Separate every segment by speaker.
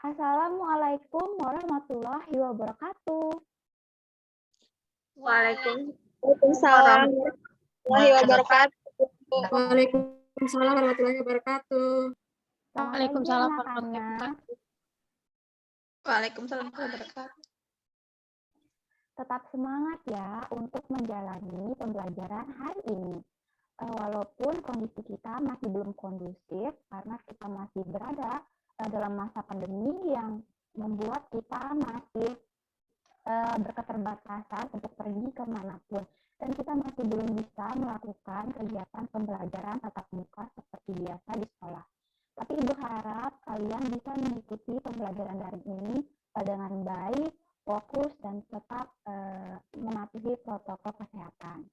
Speaker 1: Assalamualaikum warahmatullahi wabarakatuh.
Speaker 2: Waalaikumsalam warahmatullahi wabarakatuh.
Speaker 3: Waalaikumsalam warahmatullahi wabarakatuh.
Speaker 1: Waalaikumsalam warahmatullahi wabarakatuh.
Speaker 2: Waalaikumsalam warahmatullahi wabarakatuh.
Speaker 1: Tetap semangat ya untuk menjalani pembelajaran hari ini. Walaupun kondisi kita masih belum kondusif karena kita masih berada dalam masa pandemi yang membuat kita masih berketerbatasan untuk pergi kemanapun. Dan kita masih belum bisa melakukan kegiatan pembelajaran tatap muka seperti biasa di sekolah. Tapi Ibu harap kalian bisa mengikuti pembelajaran daring ini dengan baik, fokus, dan tetap mematuhi protokol kesehatan.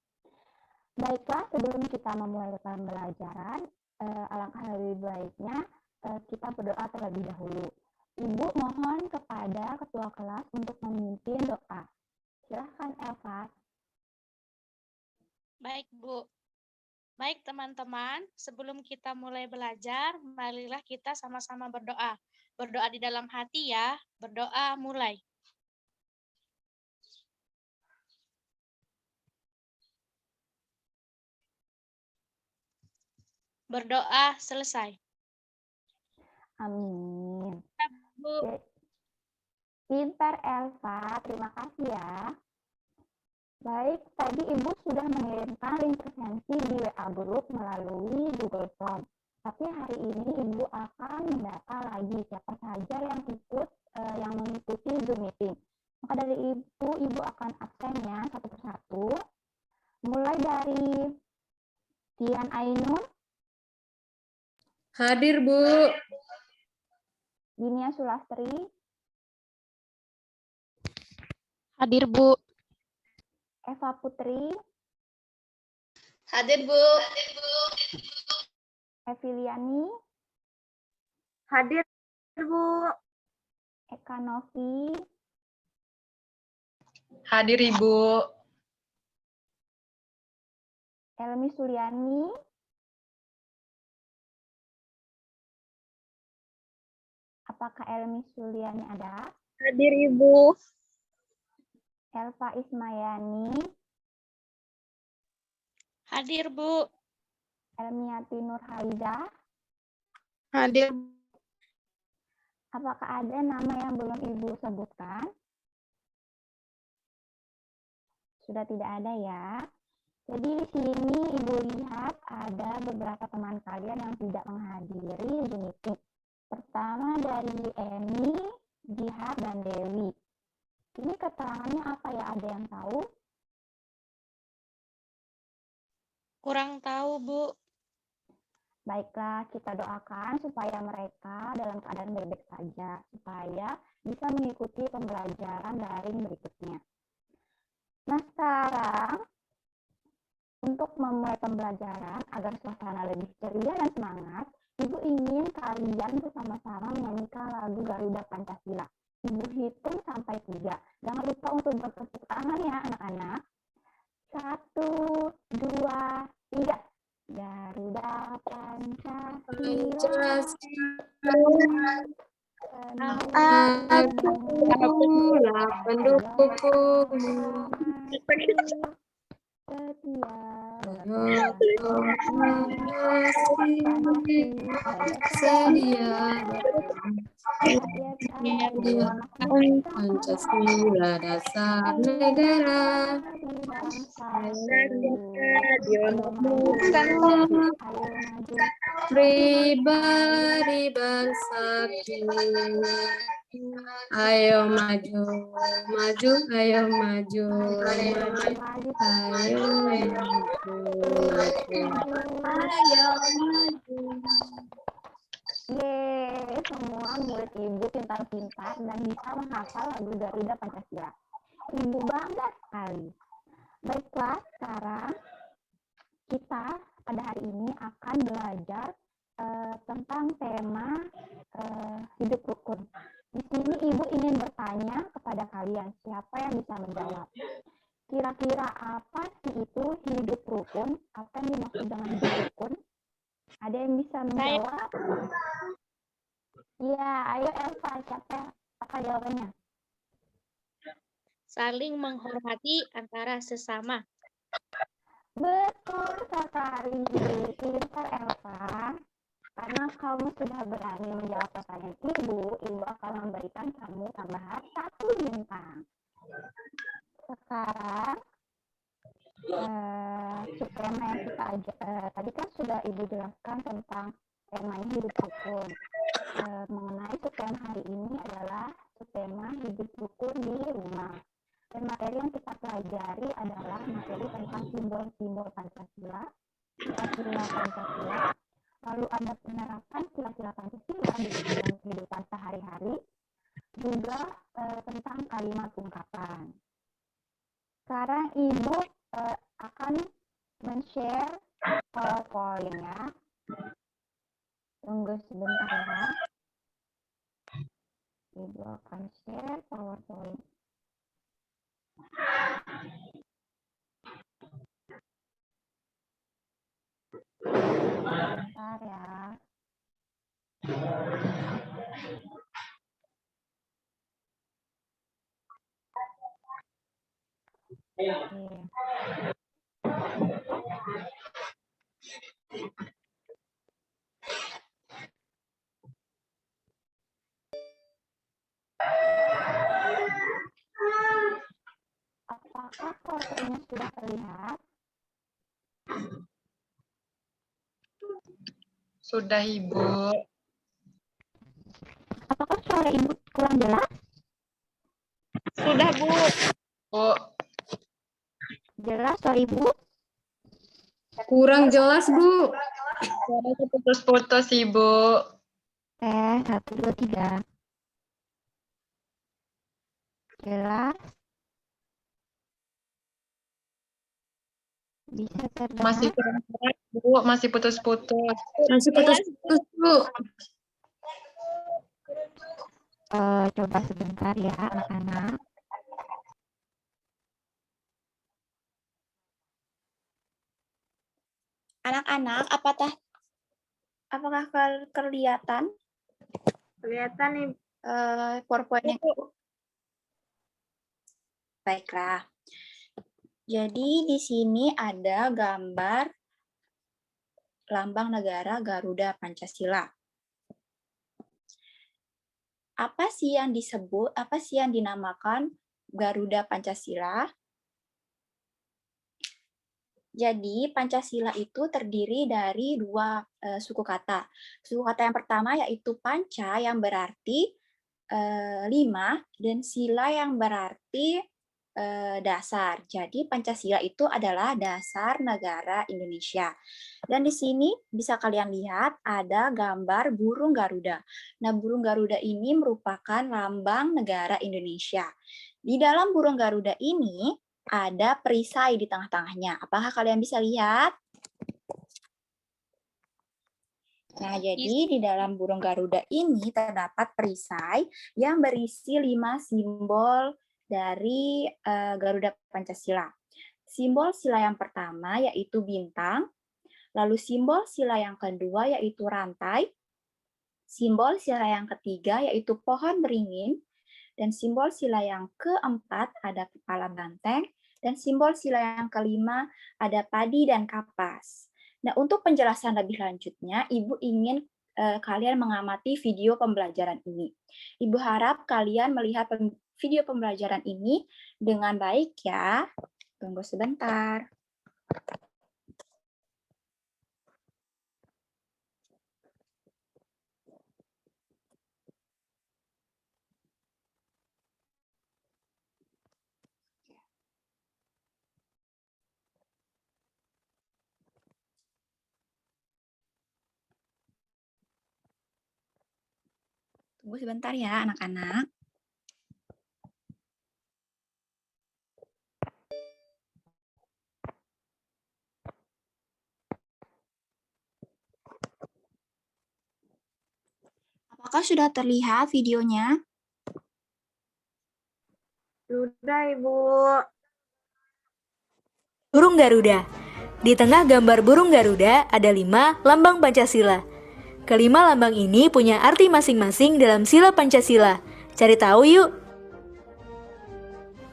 Speaker 1: Baiklah, sebelum kita memulai pembelajaran, alangkah lebih baiknya kita berdoa terlebih dahulu. Ibu mohon kepada ketua kelas untuk memimpin doa. Silahkan Elva.
Speaker 4: Baik, Bu. Baik, teman-teman. Sebelum kita mulai belajar, marilah kita sama-sama berdoa. Berdoa di dalam hati ya. Berdoa mulai. Berdoa selesai.
Speaker 1: Amin.
Speaker 4: Bu.
Speaker 1: Pintar Elva, terima kasih ya. Baik, tadi Ibu sudah mengirimkan link presensi di WA Group melalui Google Form. Tapi hari ini Ibu akan mendata lagi siapa saja yang yang mengikuti Zoom meeting. Maka dari itu Ibu akan absennya satu persatu. Mulai dari Dian Ainun.
Speaker 3: Hadir, Bu.
Speaker 1: Dinia Sulastri.
Speaker 4: Hadir, Bu.
Speaker 1: Eva Putri.
Speaker 2: Hadir, Bu.
Speaker 1: Eviliani.
Speaker 2: Hadir, Bu.
Speaker 1: Eka Novi.
Speaker 2: Hadir, Ibu.
Speaker 1: Elmi Suliani. Apakah Elmi Suliani ada?
Speaker 2: Hadir, Ibu.
Speaker 1: Elva Ismayani.
Speaker 4: Hadir, Bu.
Speaker 1: Elmiati Nurhaliza.
Speaker 3: Hadir.
Speaker 1: Apakah ada nama yang belum Ibu sebutkan? Sudah tidak ada ya. Jadi di sini Ibu lihat ada beberapa teman kalian yang tidak menghadiri Zoom meeting. Pertama dari Emi, Jihad, dan Dewi. Ini keterangannya apa ya? Ada yang tahu?
Speaker 4: Kurang tahu, Bu.
Speaker 1: Baiklah, kita doakan supaya mereka dalam keadaan baik-baik saja, supaya bisa mengikuti pembelajaran daring berikutnya. Nah, sekarang untuk memulai pembelajaran agar suasana lebih ceria dan semangat, Ibu ingin kalian bersama-sama menyanyikan lagu Garuda Pancasila. Ibu hitung sampai 3. Jangan lupa untuk bertepuk tangan ya anak-anak. 1, 2, 3. Garuda Pancasila.
Speaker 3: Akulah pendukung. Sedia Pancasila dasar negara. Pribadi bangsaku. Ayo maju, maju, ayo maju, maju, ayo maju, ayo maju.
Speaker 1: Yeay, semua murid Ibu pintar-pintar dan bisa menghafal lagu Garuda Pancasila. Ibu bangga sekali. Baiklah, sekarang kita pada hari ini akan belajar tentang tema hidup rukun. Di sini Ibu ingin bertanya kepada kalian, siapa yang bisa menjawab? Kira-kira apa sih itu hidup rukun? Apa yang dimaksud dengan hidup rukun? Ada yang bisa menjawab? Iya, ayo Elva, siapa apa jawabannya?
Speaker 4: Saling menghormati antara sesama.
Speaker 1: Betul sekali, pintar Elva. Karena kamu sudah berani menjawab pertanyaan ibu akan memberikan kamu tambahan 1 bintang. Sekarang subtema yang kita tadi kan sudah ibu jelaskan tentang temanya hidup rukun. Mengenai subtema hari ini adalah subtema hidup rukun di rumah. Dan materi yang kita pelajari adalah materi tentang simbol-simbol Pancasila, sila Pancasila, lalu ada penerapan sila-sila Pancasila di dalam kehidupan sehari-hari, juga tentang kalimat ungkapan. Sekarang ibu akan men-share PowerPoint-nya. Tunggu sebentar ya. Ibu akan share PowerPoint. Sebentar ya. Apakah fotonya sudah terlihat?
Speaker 2: Sudah, Ibu.
Speaker 1: Apakah suara ibu kurang jelas?
Speaker 2: Sudah, Bu. Bu.
Speaker 1: Jelas suara ibu?
Speaker 3: Kurang jelas, Bu.
Speaker 2: Suaranya putus-putus, Ibu.
Speaker 1: 1, 2, 3. Jelas? Bisa terdengar?
Speaker 2: Masih kurang jelas, Bu. Masih putus-putus.
Speaker 3: Masih putus-putus, Bu.
Speaker 1: Coba sebentar ya anak-anak.
Speaker 5: Anak-anak, apakah kelihatan
Speaker 2: Kelihatan nih.
Speaker 5: PowerPoint-nya? Baiklah. Jadi di sini ada gambar lambang negara Garuda Pancasila. Apa sih yang dinamakan Garuda Pancasila? Jadi Pancasila itu terdiri dari 2 suku kata. Suku kata yang pertama yaitu panca yang berarti 5 dan sila yang berarti dasar. Jadi Pancasila itu adalah dasar negara Indonesia. Dan di sini bisa kalian lihat ada gambar burung Garuda. Nah, burung Garuda ini merupakan lambang negara Indonesia. Di dalam burung Garuda ini ada perisai di tengah-tengahnya. Apakah kalian bisa lihat? Nah, jadi di dalam burung Garuda ini terdapat perisai yang berisi 5 simbol dari Garuda Pancasila. Simbol sila yang pertama yaitu bintang, lalu simbol sila yang kedua yaitu rantai, simbol sila yang ketiga yaitu pohon beringin, dan simbol sila yang keempat ada kepala banteng, dan simbol sila yang kelima ada padi dan kapas. Nah, untuk penjelasan lebih lanjutnya, Ibu ingin kalian mengamati video pembelajaran ini. Ibu harap kalian melihat video pembelajaran ini dengan baik ya. Tunggu sebentar. Tunggu sebentar ya, anak-anak. Apakah sudah terlihat videonya?
Speaker 2: Sudah, Ibu.
Speaker 6: Burung Garuda. Di tengah gambar burung Garuda ada 5 lambang Pancasila. Kelima lambang ini punya arti masing-masing dalam sila Pancasila. Cari tahu yuk.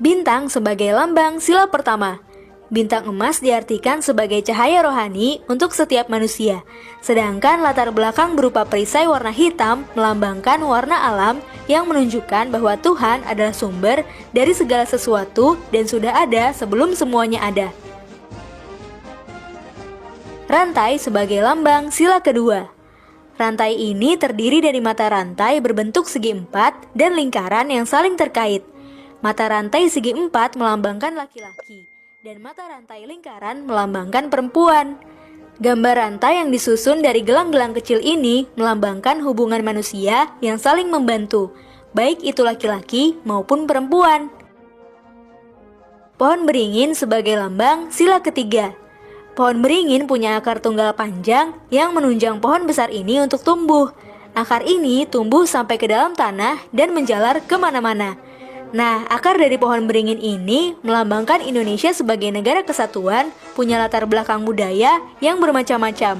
Speaker 6: Bintang sebagai lambang sila pertama. Bintang emas diartikan sebagai cahaya rohani untuk setiap manusia. Sedangkan latar belakang berupa perisai warna hitam melambangkan warna alam yang menunjukkan bahwa Tuhan adalah sumber dari segala sesuatu dan sudah ada sebelum semuanya ada. Rantai sebagai lambang sila kedua. Rantai ini terdiri dari mata rantai berbentuk segi empat dan lingkaran yang saling terkait. Mata rantai segi empat melambangkan laki-laki, dan mata rantai lingkaran melambangkan perempuan. Gambar rantai yang disusun dari gelang-gelang kecil ini melambangkan hubungan manusia yang saling membantu, baik itu laki-laki maupun perempuan. Pohon beringin sebagai lambang sila ketiga. Pohon beringin punya akar tunggal panjang yang menunjang pohon besar ini untuk tumbuh. Akar ini tumbuh sampai ke dalam tanah dan menjalar kemana-mana. Nah, akar dari pohon beringin ini melambangkan Indonesia sebagai negara kesatuan, punya latar belakang budaya yang bermacam-macam.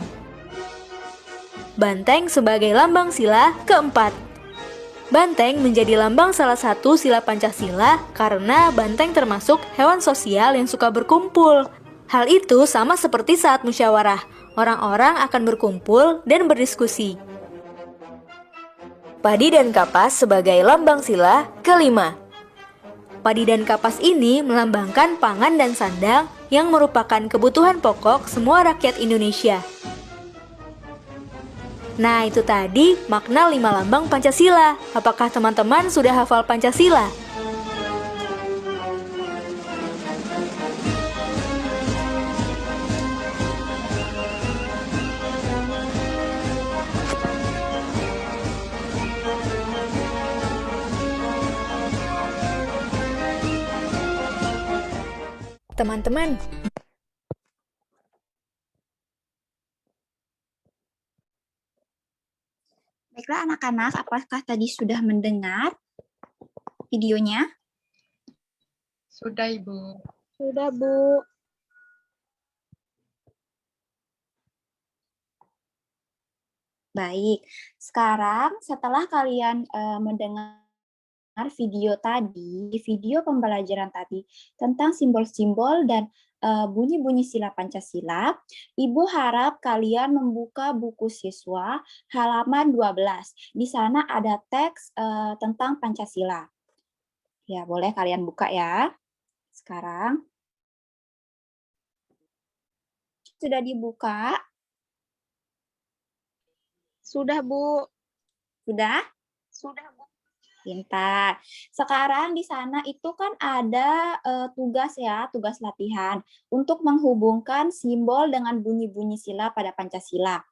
Speaker 6: Banteng sebagai lambang sila keempat. Banteng menjadi lambang salah satu sila Pancasila karena banteng termasuk hewan sosial yang suka berkumpul. Hal itu sama seperti saat musyawarah, orang-orang akan berkumpul dan berdiskusi. Padi dan kapas sebagai lambang sila kelima. Padi dan kapas ini melambangkan pangan dan sandang yang merupakan kebutuhan pokok semua rakyat Indonesia. Nah, itu tadi makna 5 lambang Pancasila. Apakah teman-teman sudah hafal Pancasila? Teman-teman,
Speaker 5: Baiklah anak-anak, apakah tadi sudah mendengar videonya?
Speaker 2: Sudah, Ibu. Sudah, Bu.
Speaker 5: Baik, sekarang setelah kalian mendengar video tadi, video pembelajaran tadi tentang simbol-simbol dan bunyi-bunyi sila Pancasila, Ibu harap kalian membuka buku siswa halaman 12. Di sana ada teks tentang Pancasila. Ya, boleh kalian buka ya. Sekarang. Sudah dibuka?
Speaker 2: Sudah, Bu.
Speaker 5: Sudah?
Speaker 2: Sudah, Bu.
Speaker 5: Pintar. Sekarang di sana itu kan ada tugas ya, tugas latihan untuk menghubungkan simbol dengan bunyi-bunyi sila pada Pancasila.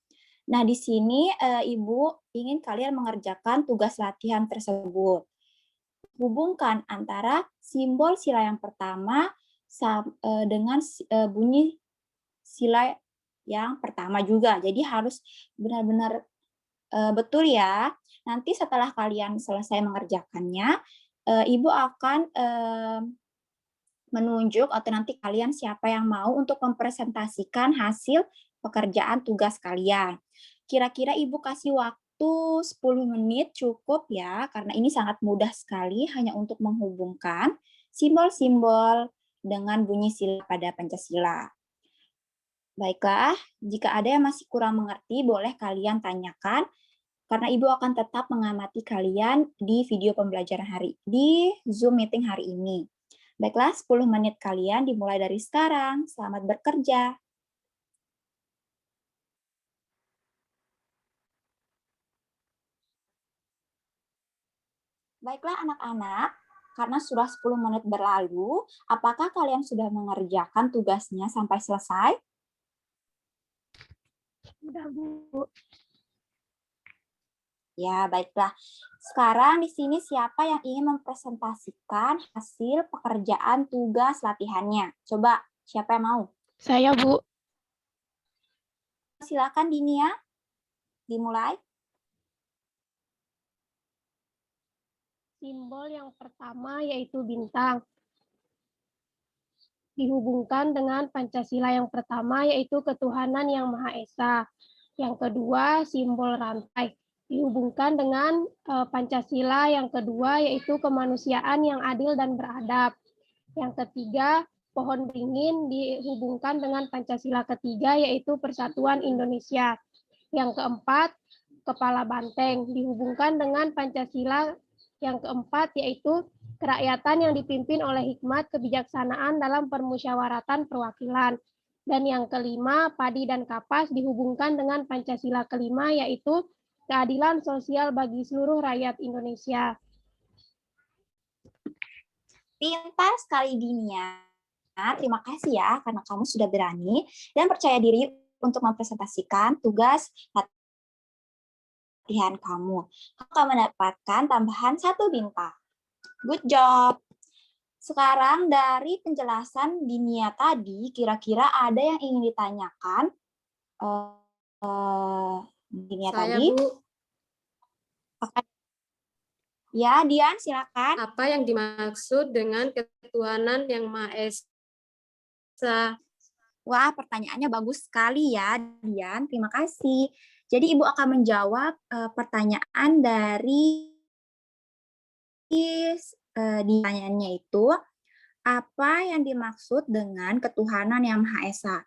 Speaker 5: Nah, di sini Ibu ingin kalian mengerjakan tugas latihan tersebut. Hubungkan antara simbol sila yang pertama dengan bunyi sila yang pertama juga. Jadi harus benar-benar betul ya. Nanti setelah kalian selesai mengerjakannya, Ibu akan menunjuk atau nanti kalian siapa yang mau untuk mempresentasikan hasil pekerjaan tugas kalian. Kira-kira Ibu kasih waktu 10 menit cukup ya, karena ini sangat mudah sekali hanya untuk menghubungkan simbol-simbol dengan bunyi sila pada Pancasila. Baiklah, jika ada yang masih kurang mengerti, boleh kalian tanyakan, karena Ibu akan tetap mengamati kalian di video pembelajaran di Zoom meeting hari ini. Baiklah, 10 menit kalian dimulai dari sekarang. Selamat bekerja. Baiklah anak-anak, karena sudah 10 menit berlalu, apakah kalian sudah mengerjakan tugasnya sampai selesai?
Speaker 2: Sudah, Bu.
Speaker 5: Ya, baiklah. Sekarang di sini siapa yang ingin mempresentasikan hasil pekerjaan tugas latihannya? Coba, siapa yang mau?
Speaker 2: Saya, Bu.
Speaker 5: Silakan Dinia, dimulai.
Speaker 7: Simbol yang pertama yaitu bintang. Dihubungkan dengan Pancasila yang pertama yaitu ketuhanan yang Maha Esa. Yang kedua, simbol rantai. Dihubungkan dengan Pancasila yang kedua, yaitu kemanusiaan yang adil dan beradab. Yang ketiga, pohon beringin dihubungkan dengan Pancasila ketiga, yaitu Persatuan Indonesia. Yang keempat, kepala banteng dihubungkan dengan Pancasila yang keempat, yaitu kerakyatan yang dipimpin oleh hikmat kebijaksanaan dalam permusyawaratan perwakilan. Dan yang kelima, padi dan kapas dihubungkan dengan Pancasila kelima, yaitu keadilan sosial bagi seluruh rakyat Indonesia.
Speaker 5: Pintar sekali Dinia. Terima kasih ya karena kamu sudah berani dan percaya diri untuk mempresentasikan tugas latihan kamu. Kamu mendapatkan tambahan 1 bintang. Good job. Sekarang dari penjelasan Dinia tadi, kira-kira ada yang ingin ditanyakan? Dinia
Speaker 3: Saya,
Speaker 5: tadi?
Speaker 3: Bu.
Speaker 5: Ya, Dian, silakan.
Speaker 3: Apa yang dimaksud dengan ketuhanan yang Maha Esa?
Speaker 5: Wah, pertanyaannya bagus sekali ya, Dian. Terima kasih. Jadi, Ibu akan menjawab pertanyaan dari pertanyaannya itu, apa yang dimaksud dengan ketuhanan yang Maha Esa?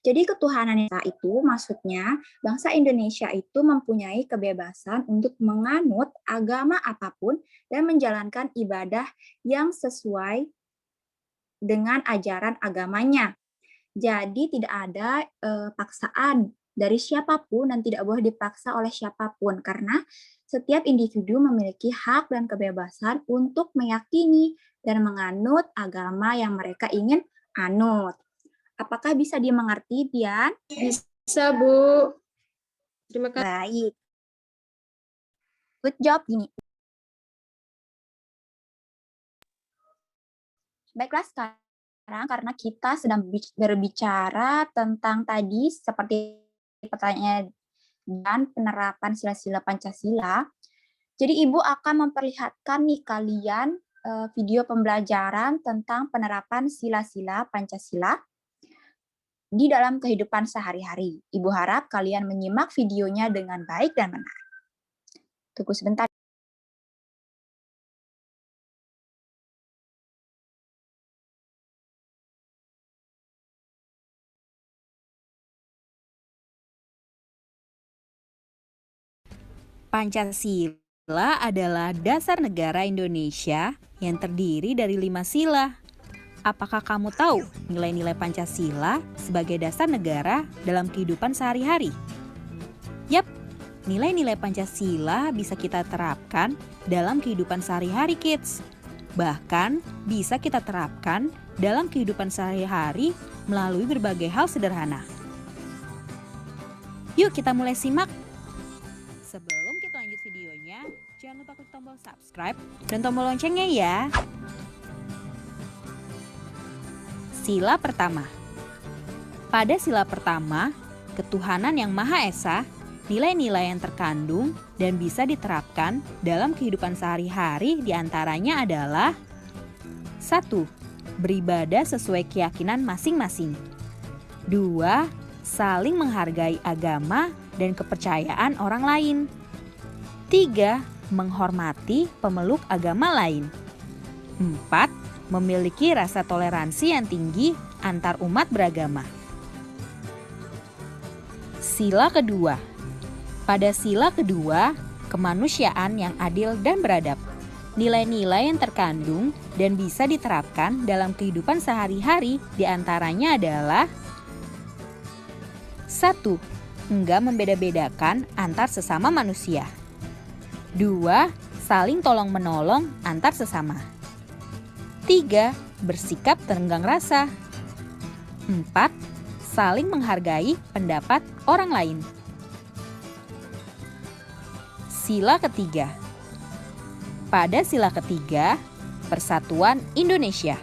Speaker 5: Jadi ketuhanan yang Maha Esa itu maksudnya bangsa Indonesia itu mempunyai kebebasan untuk menganut agama apapun dan menjalankan ibadah yang sesuai dengan ajaran agamanya. Jadi tidak ada paksaan dari siapapun dan tidak boleh dipaksa oleh siapapun karena setiap individu memiliki hak dan kebebasan untuk meyakini dan menganut agama yang mereka ingin anut. Apakah bisa dimengerti, Dian?
Speaker 3: Bisa, Bu. Terima kasih.
Speaker 5: Baik. Good job, Dini. Baiklah sekarang karena kita sedang berbicara tentang tadi seperti pertanyaan dan penerapan sila-sila Pancasila. Jadi Ibu akan memperlihatkan nih kalian video pembelajaran tentang penerapan sila-sila Pancasila di dalam kehidupan sehari-hari. Ibu harap kalian menyimak videonya dengan baik dan benar. Tunggu sebentar.
Speaker 8: Pancasila adalah dasar negara Indonesia yang terdiri dari 5 sila. Apakah kamu tahu nilai-nilai Pancasila sebagai dasar negara dalam kehidupan sehari-hari? Yap, nilai-nilai Pancasila bisa kita terapkan dalam kehidupan sehari-hari, kids. Bahkan bisa kita terapkan dalam kehidupan sehari-hari melalui berbagai hal sederhana. Yuk kita mulai simak. Sebelum kita lanjut videonya, jangan lupa klik tombol subscribe dan tombol loncengnya ya. Sila pertama. Pada sila pertama, ketuhanan yang Maha Esa, nilai-nilai yang terkandung dan bisa diterapkan dalam kehidupan sehari-hari diantaranya adalah 1. Beribadah sesuai keyakinan masing-masing. 2. Saling menghargai agama dan kepercayaan orang lain. 3. Menghormati pemeluk agama lain. 4. Memiliki rasa toleransi yang tinggi antar umat beragama. Sila kedua. Pada sila kedua, kemanusiaan yang adil dan beradab. Nilai-nilai yang terkandung dan bisa diterapkan dalam kehidupan sehari-hari diantaranya adalah 1. Enggak membeda-bedakan antar sesama manusia. 2. Saling tolong-menolong antar sesama. 3. Bersikap terenggang rasa. 4. Saling menghargai pendapat orang lain. Sila ketiga. Pada sila ketiga, Persatuan Indonesia.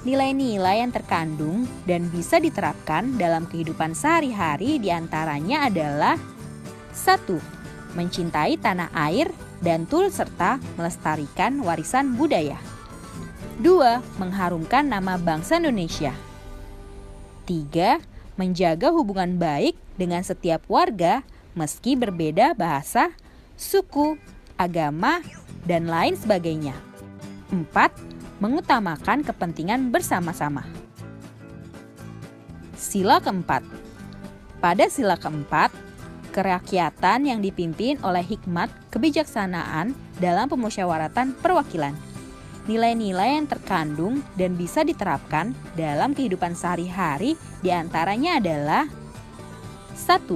Speaker 8: Nilai-nilai yang terkandung dan bisa diterapkan dalam kehidupan sehari-hari diantaranya adalah 1. Mencintai tanah air dan turut serta melestarikan warisan budaya. 2. Mengharumkan nama bangsa Indonesia. 3. Menjaga hubungan baik dengan setiap warga meski berbeda bahasa, suku, agama, dan lain sebagainya. 4. Mengutamakan kepentingan bersama-sama. Sila keempat. Pada sila keempat, kerakyatan yang dipimpin oleh hikmat kebijaksanaan dalam pemusyawaratan perwakilan. Nilai-nilai yang terkandung dan bisa diterapkan dalam kehidupan sehari-hari diantaranya adalah 1.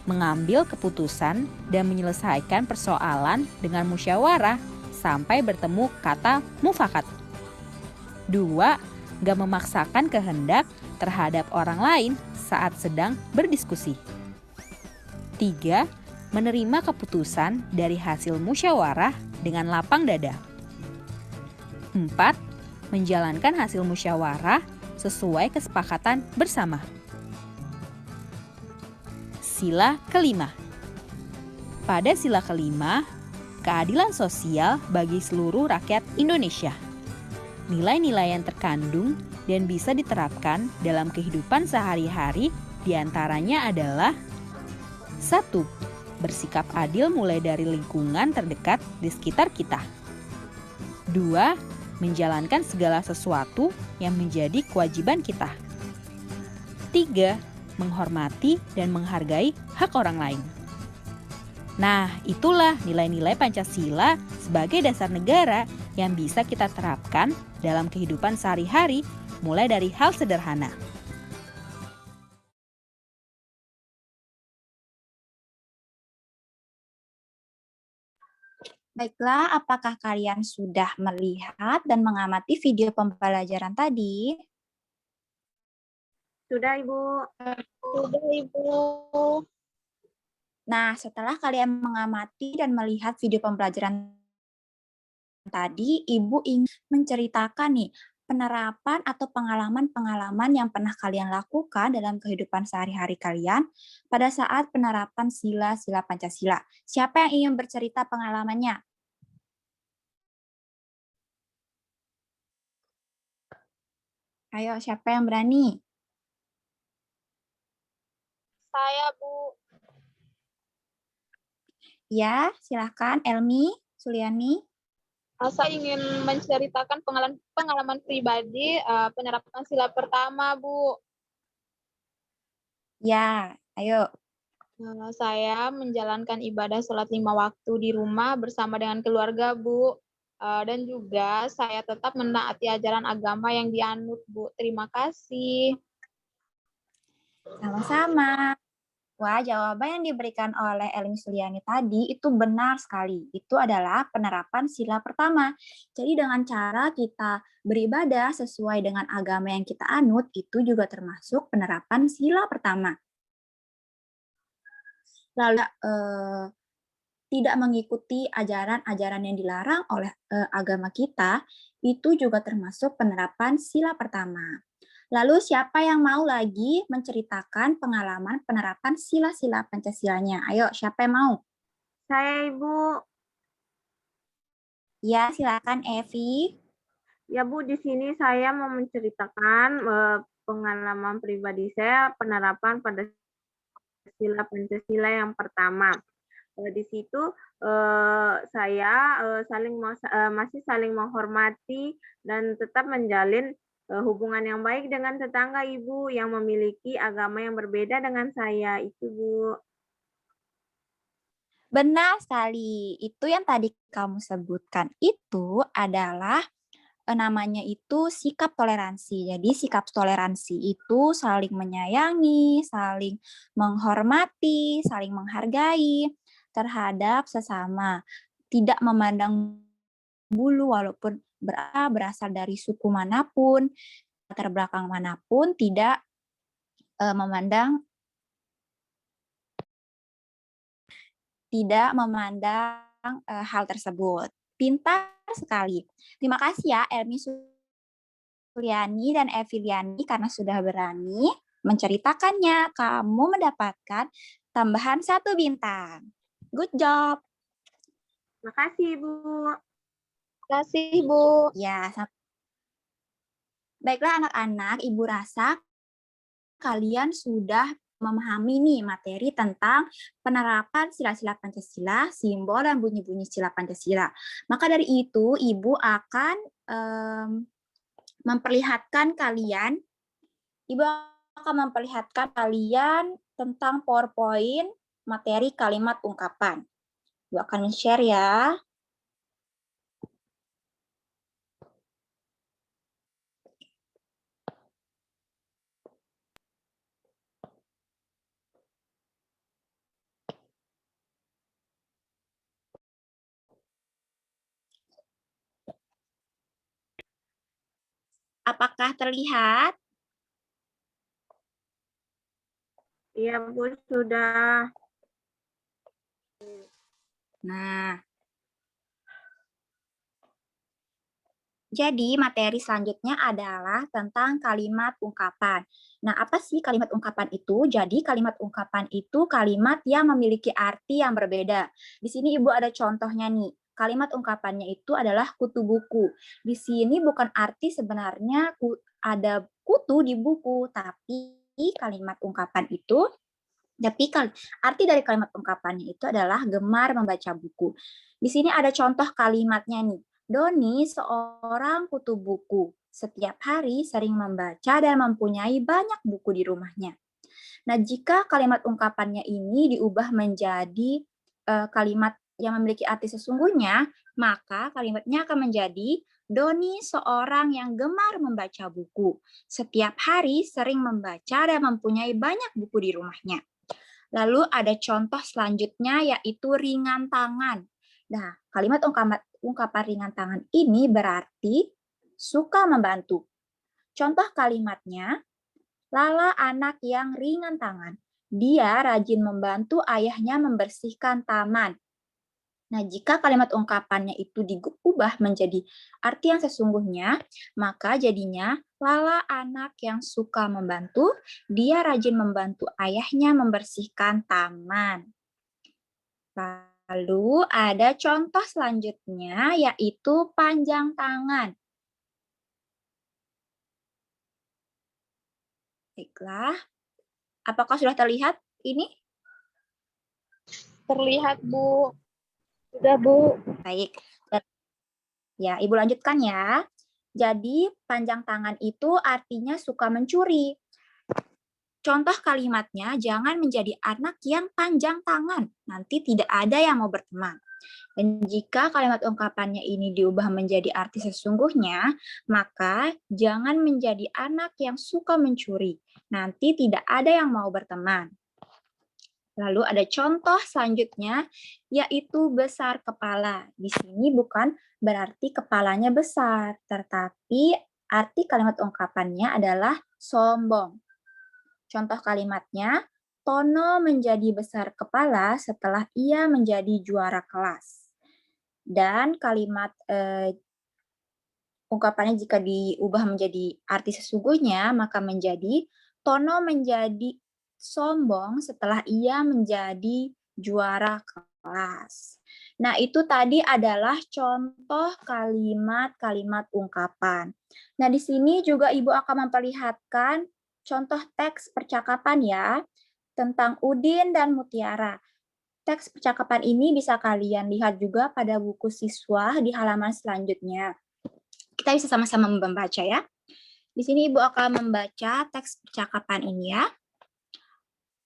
Speaker 8: Mengambil keputusan dan menyelesaikan persoalan dengan musyawarah sampai bertemu kata mufakat. 2. Gak memaksakan kehendak terhadap orang lain saat sedang berdiskusi. 3. Menerima keputusan dari hasil musyawarah dengan lapang dada. 4. Menjalankan hasil musyawarah sesuai kesepakatan bersama. Sila kelima. Pada sila kelima, keadilan sosial bagi seluruh rakyat Indonesia. Nilai-nilai yang terkandung dan bisa diterapkan dalam kehidupan sehari-hari diantaranya adalah 1. Bersikap adil mulai dari lingkungan terdekat di sekitar kita. 2. Menjalankan segala sesuatu yang menjadi kewajiban kita. 3. Menghormati dan menghargai hak orang lain. Nah, itulah nilai-nilai Pancasila sebagai dasar negara yang bisa kita terapkan dalam kehidupan sehari-hari, mulai dari hal sederhana.
Speaker 5: Baiklah, apakah kalian sudah melihat dan mengamati video pembelajaran tadi?
Speaker 2: Sudah, Ibu.
Speaker 7: Sudah, Ibu.
Speaker 5: Nah, setelah kalian mengamati dan melihat video pembelajaran tadi, Ibu ingin menceritakan nih penerapan atau pengalaman-pengalaman yang pernah kalian lakukan dalam kehidupan sehari-hari kalian pada saat penerapan sila-sila Pancasila. Siapa yang ingin bercerita pengalamannya? Ayo, siapa yang berani?
Speaker 2: Saya, Bu.
Speaker 5: Ya, silakan Elmi, Suliani.
Speaker 2: Saya ingin menceritakan pengalaman pribadi penerapan sila pertama, Bu.
Speaker 5: Ya, ayo.
Speaker 2: Saya menjalankan ibadah sholat 5 waktu di rumah bersama dengan keluarga, Bu. Dan juga saya tetap menaati ajaran agama yang dianut, Bu. Terima kasih.
Speaker 5: Sama-sama. Wah, jawaban yang diberikan oleh Elmi Suliani tadi itu benar sekali. Itu adalah penerapan sila pertama. Jadi dengan cara kita beribadah sesuai dengan agama yang kita anut, itu juga termasuk penerapan sila pertama. Lalu tidak mengikuti ajaran-ajaran yang dilarang oleh agama kita, itu juga termasuk penerapan sila pertama. Lalu siapa yang mau lagi menceritakan pengalaman penerapan sila-sila Pancasilanya? Ayo, siapa yang mau?
Speaker 2: Saya, Ibu.
Speaker 5: Ya, silakan Evi.
Speaker 2: Ya, Bu, di sini saya mau menceritakan pengalaman pribadi saya penerapan pada sila Pancasila yang pertama. Di situ saya masih saling menghormati dan tetap menjalin hubungan yang baik dengan tetangga, Ibu, yang memiliki agama yang berbeda dengan saya. Itu, Bu.
Speaker 5: Benar sekali. Itu yang tadi kamu sebutkan itu adalah namanya itu sikap toleransi. Jadi sikap toleransi itu saling menyayangi, saling menghormati, saling menghargai terhadap sesama. Tidak memandang bulu walaupun berasal dari suku manapun, latar belakang manapun, tidak memandang hal tersebut. Pintar sekali. Terima kasih ya Elmi Suliani dan Eviliani karena sudah berani menceritakannya. Kamu mendapatkan tambahan 1 bintang. Good job.
Speaker 2: Terima kasih, Bu. Terima kasih, Bu.
Speaker 5: Ya, baiklah anak-anak, Ibu rasa kalian sudah memahami nih materi tentang penerapan sila-sila Pancasila, simbol dan bunyi-bunyi sila Pancasila. Maka dari itu, Ibu akan memperlihatkan kalian tentang PowerPoint materi kalimat ungkapan. Ibu akan men-share ya. Apakah terlihat?
Speaker 2: Iya, Bu, sudah.
Speaker 5: Nah, jadi materi selanjutnya adalah tentang kalimat ungkapan. Nah, apa sih kalimat ungkapan itu? Jadi kalimat ungkapan itu kalimat yang memiliki arti yang berbeda. Di sini Ibu ada contohnya nih. Kalimat ungkapannya itu adalah kutu buku. Di sini bukan arti sebenarnya ada kutu di buku, tapi kalimat ungkapan itu, arti dari kalimat ungkapannya itu adalah gemar membaca buku. Di sini ada contoh kalimatnya nih. Doni seorang kutu buku. Setiap hari sering membaca dan mempunyai banyak buku di rumahnya. Nah, jika kalimat ungkapannya ini diubah menjadi kalimat yang memiliki arti sesungguhnya, maka kalimatnya akan menjadi Doni seorang yang gemar membaca buku. Setiap hari sering membaca dan mempunyai banyak buku di rumahnya. Lalu ada contoh selanjutnya yaitu ringan tangan. Nah, kalimat ungkapan ringan tangan ini berarti suka membantu. Contoh kalimatnya, Lala anak yang ringan tangan. Dia rajin membantu ayahnya membersihkan taman. Nah, jika kalimat ungkapannya itu diubah menjadi arti yang sesungguhnya, maka jadinya Lala anak yang suka membantu, dia rajin membantu ayahnya membersihkan taman. Lalu ada contoh selanjutnya yaitu panjang tangan. Baiklah, apakah sudah terlihat ini?
Speaker 7: Terlihat, Bu. Sudah, Bu.
Speaker 5: Baik. Ya, Ibu lanjutkan ya. Jadi, panjang tangan itu artinya suka mencuri. Contoh kalimatnya, jangan menjadi anak yang panjang tangan. Nanti tidak ada yang mau berteman. Dan jika kalimat ungkapannya ini diubah menjadi arti sesungguhnya, maka jangan menjadi anak yang suka mencuri. Nanti tidak ada yang mau berteman. Lalu ada contoh selanjutnya, yaitu besar kepala. Di sini bukan berarti kepalanya besar, tetapi arti kalimat ungkapannya adalah sombong. Contoh kalimatnya, Tono menjadi besar kepala setelah ia menjadi juara kelas. Dan kalimat ungkapannya jika diubah menjadi arti sesungguhnya, maka menjadi Tono menjadi sombong setelah ia menjadi juara kelas. Nah, itu tadi adalah contoh kalimat-kalimat ungkapan. Nah, di sini juga Ibu akan memperlihatkan contoh teks percakapan ya, tentang Udin dan Mutiara. Teks percakapan ini bisa kalian lihat juga pada buku siswa di halaman selanjutnya. Kita bisa sama-sama membaca ya. Di sini Ibu akan membaca teks percakapan ini ya.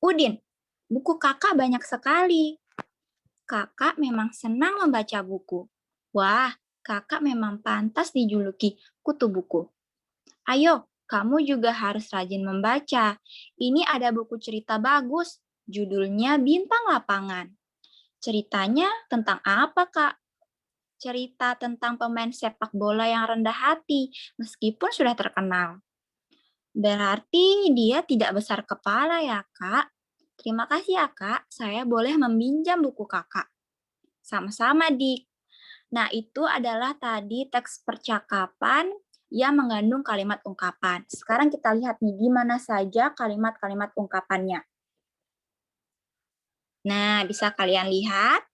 Speaker 5: Udin, buku kakak banyak sekali. Kakak memang senang membaca buku. Wah, kakak memang pantas dijuluki kutu buku. Ayo, kamu juga harus rajin membaca. Ini ada buku cerita bagus, judulnya Bintang Lapangan. Ceritanya tentang apa, Kak? Cerita tentang pemain sepak bola yang rendah hati, meskipun sudah terkenal. Berarti dia tidak besar kepala ya, Kak? Terima kasih ya, Kak. Saya boleh meminjam buku Kakak. Sama-sama, Dik. Nah, itu adalah tadi teks percakapan yang mengandung kalimat ungkapan. Sekarang kita lihat nih, di mana saja kalimat-kalimat ungkapannya. Nah, bisa kalian lihat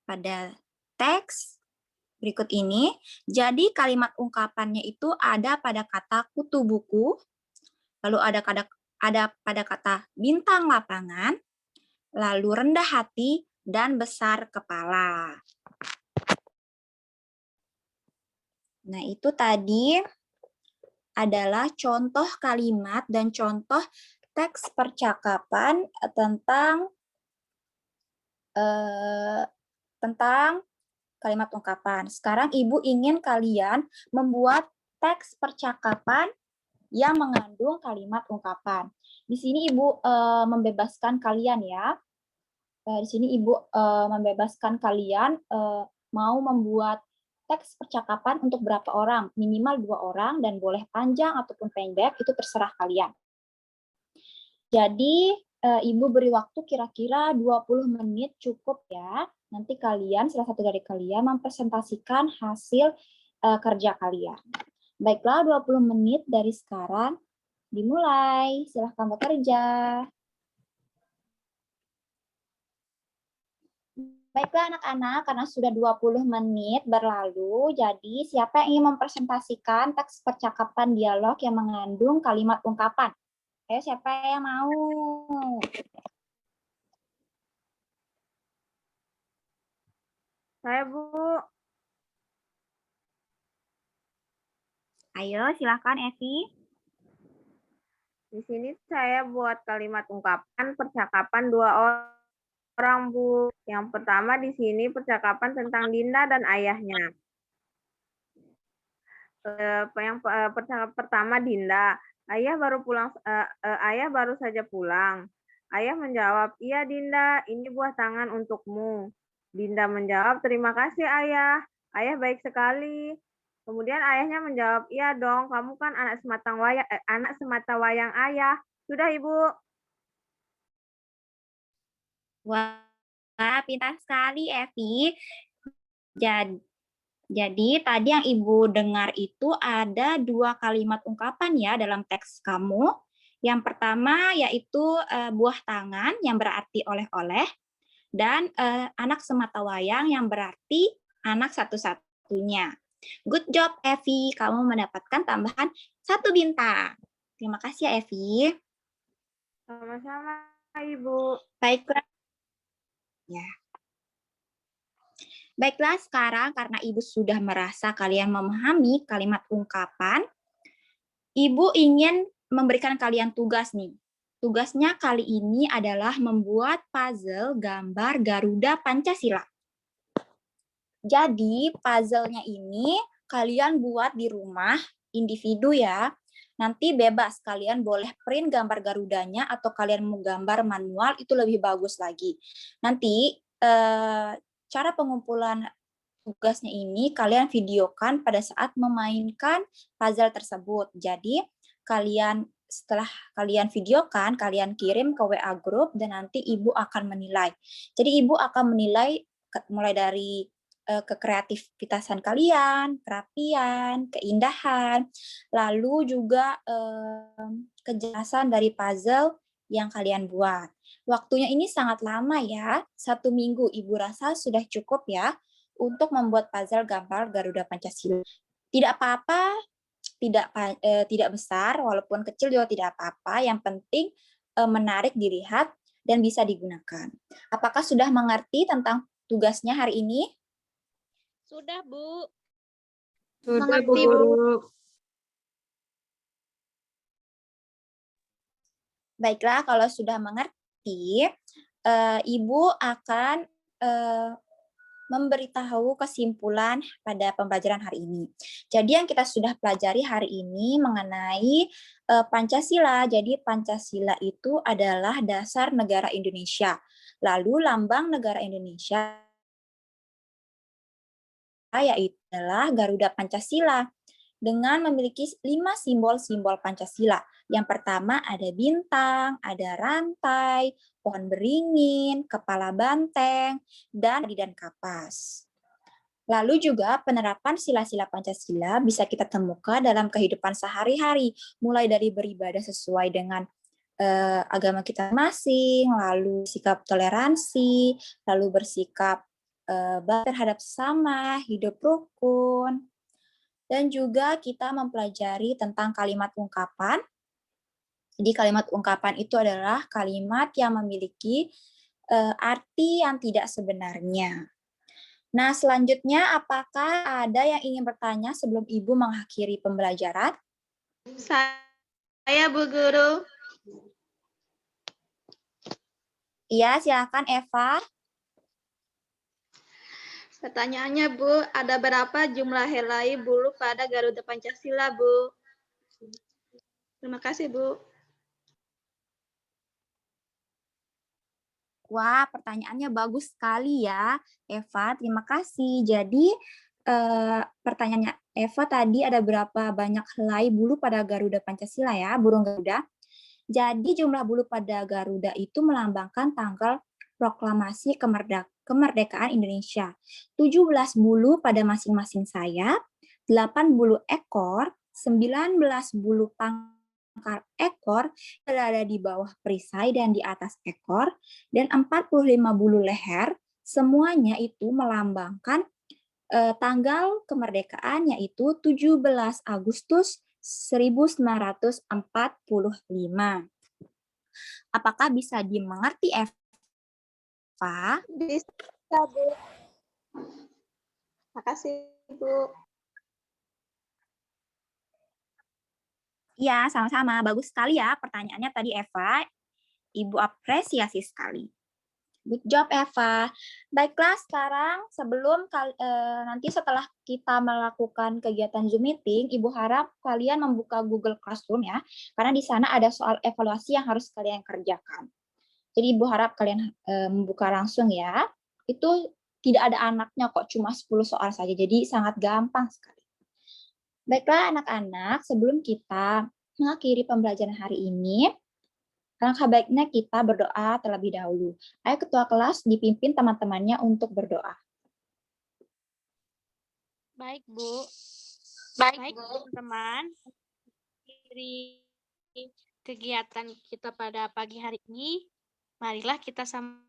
Speaker 5: pada teks berikut ini. Jadi kalimat ungkapannya itu ada pada kata kutu buku, lalu ada ada pada kata bintang lapangan, lalu rendah hati, dan besar kepala. Nah, itu tadi adalah contoh kalimat dan contoh teks percakapan tentang kalimat ungkapan. Sekarang Ibu ingin kalian membuat teks percakapan yang mengandung kalimat ungkapan. Di sini Ibu membebaskan kalian ya. Di sini Ibu membebaskan kalian mau membuat teks percakapan untuk berapa orang, minimal 2 orang, dan boleh panjang ataupun pendek, itu terserah kalian. Jadi, Ibu beri waktu kira-kira 20 menit cukup ya. Nanti kalian, salah satu dari kalian, mempresentasikan hasil kerja kalian. Baiklah, 20 menit dari sekarang dimulai. Silahkan bekerja. Baiklah anak-anak, karena sudah 20 menit berlalu, jadi siapa yang ingin mempresentasikan teks percakapan dialog yang mengandung kalimat ungkapan? Ayo, siapa yang mau?
Speaker 2: Saya, Bu.
Speaker 5: Ayo, silakan Evi.
Speaker 2: Di sini saya buat kalimat ungkapan percakapan 2 orang, Bu. Yang pertama di sini percakapan tentang Dinda dan ayahnya. Yang percakapan pertama Dinda, ayah baru saja pulang. Ayah menjawab, iya Dinda, ini buah tangan untukmu. Dinda menjawab, terima kasih ayah, ayah baik sekali. Kemudian ayahnya menjawab, iya dong, kamu kan anak semata wayang ayah. Sudah Ibu.
Speaker 5: Wah, pintar sekali Evi. Jadi tadi yang Ibu dengar itu ada 2 kalimat ungkapan ya dalam teks kamu. Yang pertama yaitu buah tangan yang berarti oleh-oleh, dan anak sematawayang yang berarti anak satu-satunya. Good job Evi, kamu mendapatkan tambahan 1 bintang. Terima kasih ya Evi.
Speaker 2: Sama-sama Ibu.
Speaker 5: Baiklah. Ya. Baiklah, sekarang karena Ibu sudah merasa kalian memahami kalimat ungkapan, Ibu ingin memberikan kalian tugas nih. Tugasnya kali ini adalah membuat puzzle gambar Garuda Pancasila. Jadi, puzzle-nya ini kalian buat di rumah, individu ya. Nanti bebas, kalian boleh print gambar Garudanya atau kalian mau gambar manual, itu lebih bagus lagi. Nanti, cara pengumpulan tugasnya ini kalian videokan pada saat memainkan puzzle tersebut. Jadi setelah kalian videokan, kalian kirim ke WA group dan nanti Ibu akan menilai. Jadi Ibu akan menilai mulai dari kekreativitasan kalian, kerapian, keindahan, lalu juga kejelasan dari puzzle yang kalian buat. Waktunya ini sangat lama ya, 1 minggu Ibu rasa sudah cukup ya untuk membuat puzzle gambar Garuda Pancasila. Tidak apa-apa, tidak besar, walaupun kecil juga tidak apa-apa, yang penting menarik dilihat dan bisa digunakan. Apakah sudah mengerti tentang tugasnya hari ini?
Speaker 4: Sudah, Bu.
Speaker 3: Sudah, Bu Guru.
Speaker 5: Baiklah, kalau sudah mengerti, Ibu akan memberitahu kesimpulan pada pembelajaran hari ini. Jadi yang kita sudah pelajari hari ini mengenai Pancasila. Jadi Pancasila itu adalah dasar negara Indonesia. Lalu lambang negara Indonesia yaitu adalah Garuda Pancasila dengan memiliki 5 simbol-simbol Pancasila. Yang pertama ada bintang, ada rantai, pohon beringin, kepala banteng, dan kapas. Lalu juga penerapan sila-sila Pancasila bisa kita temukan dalam kehidupan sehari-hari, mulai dari beribadah sesuai dengan agama kita masing, lalu sikap toleransi, lalu bersikap baik terhadap sesama, hidup rukun, dan juga kita mempelajari tentang kalimat ungkapan Jadi kalimat ungkapan itu adalah kalimat yang memiliki arti yang tidak sebenarnya. Nah, selanjutnya apakah ada yang ingin bertanya sebelum Ibu mengakhiri pembelajaran?
Speaker 2: Saya Bu Guru.
Speaker 5: Iya, silakan Eva.
Speaker 2: Pertanyaannya Bu, ada berapa jumlah helai bulu pada Garuda Pancasila Bu? Terima kasih Bu.
Speaker 5: Wah, pertanyaannya bagus sekali ya, Eva. Terima kasih. Jadi, pertanyaannya Eva tadi ada berapa banyak helai bulu pada Garuda Pancasila ya, burung Garuda. Jadi, jumlah bulu pada Garuda itu melambangkan tanggal proklamasi kemerdekaan Indonesia. 17 bulu pada masing-masing sayap, 8 bulu ekor, 19 bulu pangkal ekor berada di bawah perisai dan di atas ekor, dan 45 bulu leher, semuanya itu melambangkan tanggal kemerdekaan, yaitu 17 Agustus 1945. Apakah bisa dimengerti, Eva?
Speaker 2: Bisa Bu. Makasih Bu.
Speaker 5: Iya, sama-sama. Bagus sekali ya pertanyaannya tadi, Eva. Ibu apresiasi sekali. Good job, Eva. Baiklah, sekarang sebelum nanti setelah kita melakukan kegiatan Zoom meeting, Ibu harap kalian membuka Google Classroom ya, karena di sana ada soal evaluasi yang harus kalian kerjakan. Jadi Ibu harap kalian membuka langsung ya. Itu tidak ada anaknya kok, cuma 10 soal saja, jadi sangat gampang sekali. Baiklah anak-anak, sebelum kita mengakhiri pembelajaran hari ini, alangkah baiknya kita berdoa terlebih dahulu. Ayo ketua kelas dipimpin teman-temannya untuk berdoa.
Speaker 4: Baik, Bu. Baik, teman-teman. Dari kegiatan kita pada pagi hari ini, marilah kita sama-sama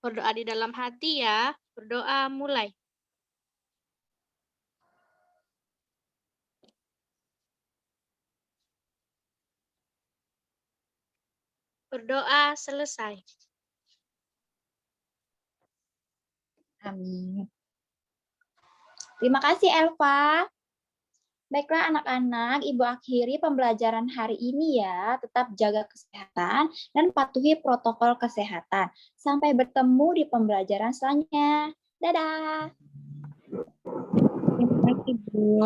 Speaker 4: berdoa di dalam hati ya. Berdoa mulai. Berdoa selesai.
Speaker 5: Amin. Terima kasih, Elva. Baiklah anak-anak, Ibu akhiri pembelajaran hari ini ya. Tetap jaga kesehatan dan patuhi protokol kesehatan. Sampai bertemu di pembelajaran selanjutnya. Dadah.
Speaker 2: Terima kasih Bu.